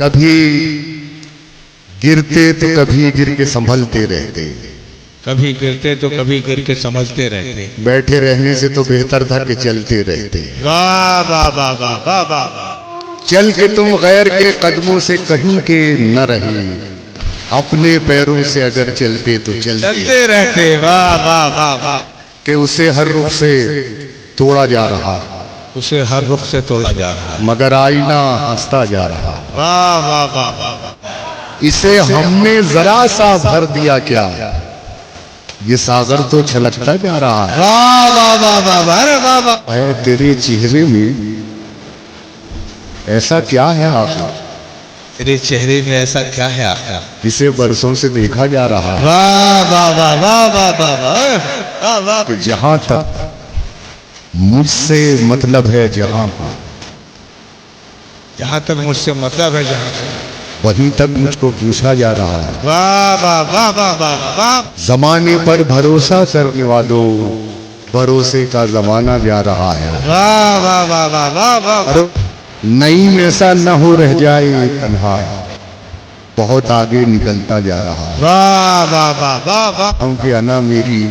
कभी गिरते तो कभी गिर के संभलते रहते, कभी गिरते तो कभी गिर के समझते रहते, बैठे रहने से तो बेहतर था कि चलते रहते। वाह वाह वाह वाह वाह वाह। चल के तुम गैर के कदमों से कहीं के न रहे, अपने पैरों से अगर चलते तो चलते रहते। वाह वाह वाह वाह। कि उसे हर रुख से तोड़ा जा रहा, उसे हर रुख से तोड़ा जा रहा, मगर आईना हंसता जा रहा। वाह वाह वाह वाह। इसे हमने जरा सा भर दिया क्या, ये सागर तो छलकता जा रहा है। वाह वाह वाह वाह वाह वाह। है तेरे चेहरे में ऐसा क्या है आखिर, तेरे चेहरे में ऐसा क्या है आखिर, जिसे बरसों से देखा जा रहा है। वाह वाह वाह वाह वाह वाह वाह। तो जहां तक मुझसे मतलब है, जहां तक मुझसे मतलब है, वहीं तक मुझको पूछा जा रहा है। वाह वाह वाह वाह वाह वाह। जमाने पर भरोसा करने वालों, भरोसे का जमाना जा रहा है। वाह वाह वाह वाह वाह वाह। नहीं ऐसा न हो रह जाए तन्हा, बहुत आगे निकलता जा रहा है। वाह वाह वाह वाह वाह। क्योंकि अना मेरी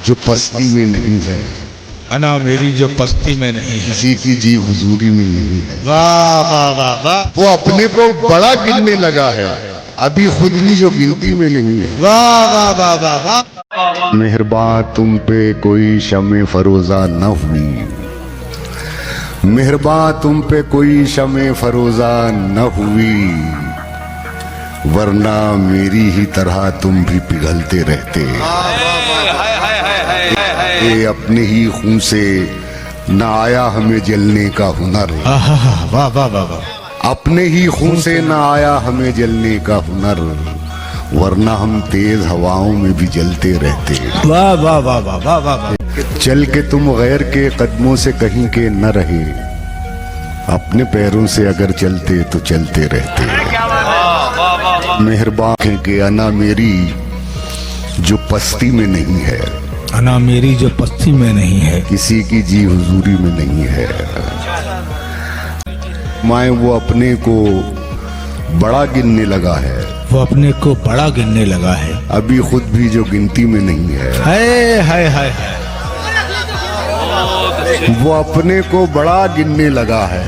जो पस्ती में नहीं है, अना मेरी जो पस्ती में नहीं है, किसी की जी हुजूरी में नहीं है। वाह वाह वाह वाह। वो अपने को बड़ा गिनने लगा है, अभी खुद भी जो गिनती में नहीं है। वाह वाह वाह वाह वाह। मेहरबान तुम पे कोई शमे फरोजा न हुई, मेहरबान तुम पे कोई शमे फरोजा न हुई, वरना मेरी ही तरह तुम भी पिघलते रहते। ये अपने ही खून से न आया हमें जलने का हुनर। वाह वाह वाह वाह। अपने ही खून से न आया हमें जलने का हुनर, वरना हम तेज हवाओं में भी जलते रहते। वाह वाह वाह वाह वाह वाह। चल के तुम गैर के कदमों से कहीं के न रहे, अपने पैरों से अगर चलते तो चलते रहते। मेहरबान है कि अना मेरी जो पस्ती में नहीं है, अना मेरी जो पस्ती में नहीं है, किसी की जी हुजूरी में नहीं है। मैं वो अपने को बड़ा गिनने लगा है, वो अपने को बड़ा गिनने लगा है, अभी खुद भी जो गिनती में नहीं है। हाय हाय हाय। वो अपने को बड़ा गिनने लगा है,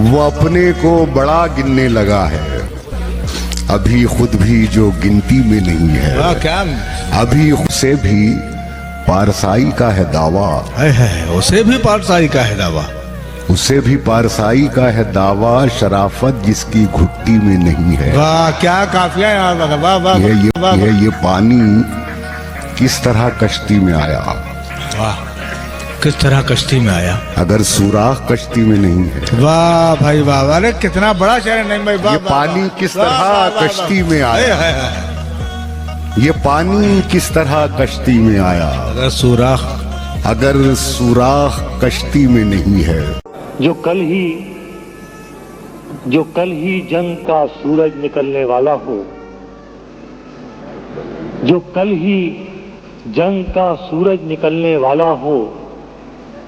वो अपने को बड़ा गिनने लगा है, अभी खुद भी जो गिनती में नहीं है। वाह क्या। अभी उसे भी पारसाई का है दावा, है उसे भी पारसाई का है दावा, उसे भी पारसाई का है दावा, शराफत जिसकी घुट्टी में नहीं है। वाह क्या काफिया यार। वाह वाह। ये पानी किस तरह कश्ती में आया, वाह किस तरह कश्ती में आया, अगर सुराख कश्ती में नहीं है। वाह भाई वाह। अरे कितना बड़ा शहर नहीं भाई। ये पानी किस तरह कश्ती में आया, ये पानी किस तरह कश्ती में आया, अगर सुराख कश्ती में नहीं है। जो कल ही जंग का सूरज निकलने वाला हो, जो कल ही जंग का सूरज निकलने वाला हो,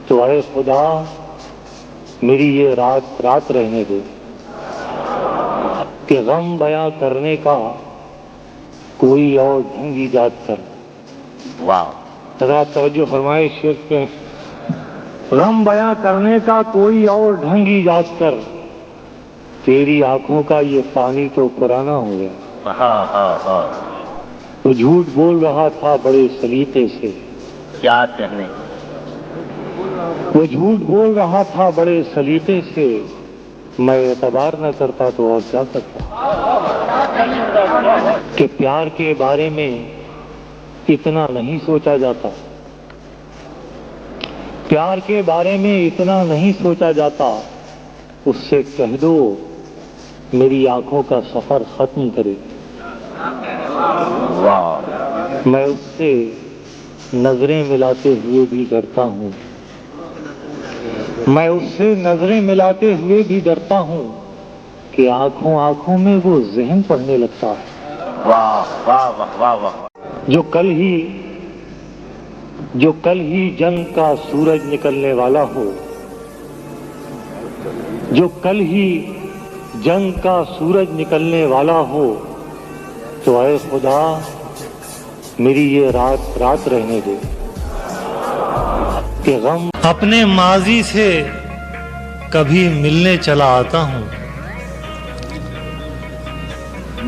तो अरे खुदा मेरी ये रात रात रहने दे, कि गम बयां करने का कोई और ढंग ईजाद कर। वाह जरा तवज्जो फरमाए शेर पे। गम बयां करने का कोई और ढंग ईजाद कर, तेरी आंखों का ये पानी तो पुराना हो गया। तो झूठ बोल रहा था बड़े सलीके से, क्या कहने, वो झूठ बोल रहा था बड़े सलीके से, मैं एतबार न करता तो और क्या करता। कि प्यार के बारे में इतना नहीं सोचा जाता, प्यार के बारे में इतना नहीं सोचा जाता, उससे कह दो मेरी आंखों का सफर खत्म करे। वाह मैं उससे नजरें मिलाते हुए भी डरता हूँ, मैं उससे नजरें मिलाते हुए भी डरता हूँ कि आंखों आंखों में वो जहन पढ़ने लगता है। वाह वाह वाह वाह वाह। जो कल ही जंग का सूरज निकलने वाला हो, जो कल ही जंग का सूरज निकलने वाला हो तो ऐ खुदा मेरी ये रात रात रहने दे कि गम। अपने माजी से कभी मिलने चला आता हूँ,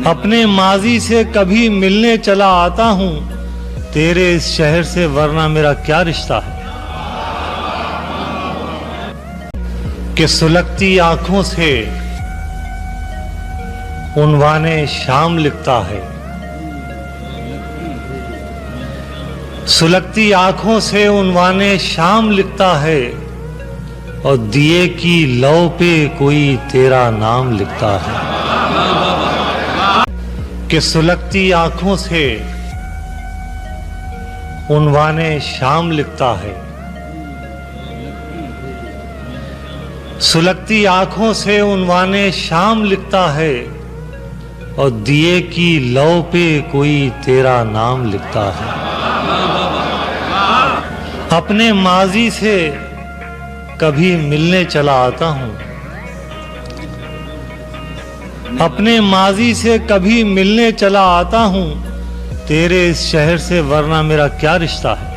अपने माजी से कभी मिलने चला आता हूँ, तेरे इस शहर से वरना मेरा क्या रिश्ता है। कि सुलगती आंखों से उन्वाने शाम लिखता है, सुलगती आंखों से उन्वाने शाम लिखता है, और दिए की लौ पे कोई तेरा नाम लिखता है। कि सुलगती आंखों से उन्वाने शाम लिखता है, सुलगती आंखों से उन्वाने शाम लिखता है, और दिए की लौ पे कोई तेरा नाम लिखता है। अपने माजी से कभी मिलने चला आता हूँ, अपने माजी से कभी मिलने चला आता हूँ, तेरे इस शहर से वरना मेरा क्या रिश्ता है।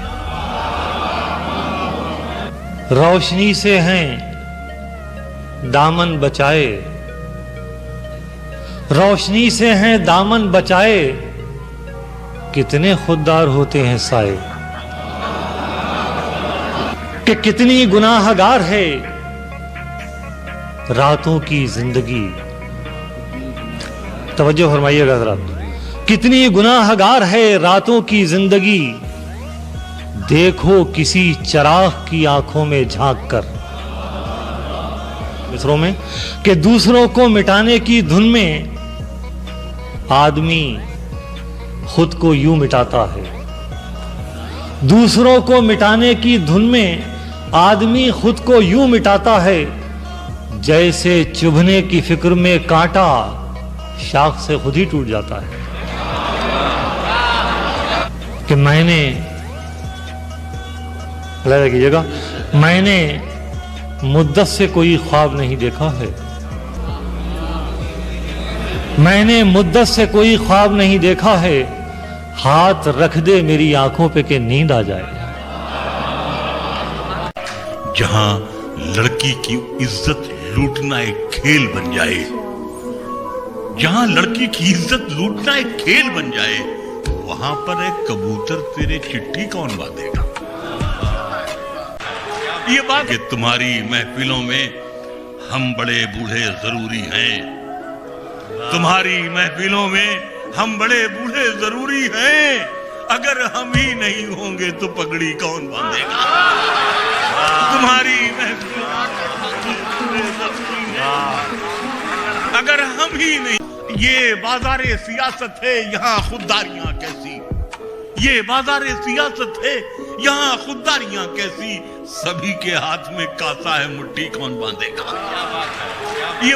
रोशनी से हैं दामन बचाए, रोशनी से हैं दामन बचाए, कितने खुददार होते हैं साए। कि कितनी गुनाहगार है रातों की जिंदगी। तवज्जो फरमाइएगा जरा, कितनी गुनाहगार है रातों की जिंदगी, देखो किसी चराग की आंखों में झांक कर। मिसरों में कि दूसरों को मिटाने की धुन में आदमी खुद को यूं मिटाता है, दूसरों को मिटाने की धुन में आदमी खुद को यूं मिटाता है, जैसे चुभने की फिक्र में कांटा शाख से खुद ही टूट जाता है। कि मैंने लगा कीजिएगा, मैंने मुद्दत से कोई ख्वाब नहीं देखा है, मैंने मुद्दत से कोई ख्वाब नहीं देखा है, हाथ रख दे मेरी आंखों पे कि नींद आ जाए। जहां लड़की की इज्जत लूटना एक खेल बन जाए, जहां लड़की की इज्जत लूटना एक खेल बन जाए, वहां पर एक कबूतर तेरे चिट्ठी कौन बांधेगा। ये बात कि तुम्हारी महफिलों में हम बड़े बूढ़े जरूरी हैं, तुम्हारी महफिलों में हम बड़े बूढ़े जरूरी हैं, अगर हम ही नहीं होंगे तो पगड़ी कौन बांधेगा। तुम्हारी महफिलों अगर हम ही नहीं, ये बाजारे सियासत है यहाँ खुददारियां कैसी, ये बाजारे सियासत है यहाँ खुददारियां कैसी, सभी के हाथ में कासा है मुट्ठी कौन बांधेगा। ये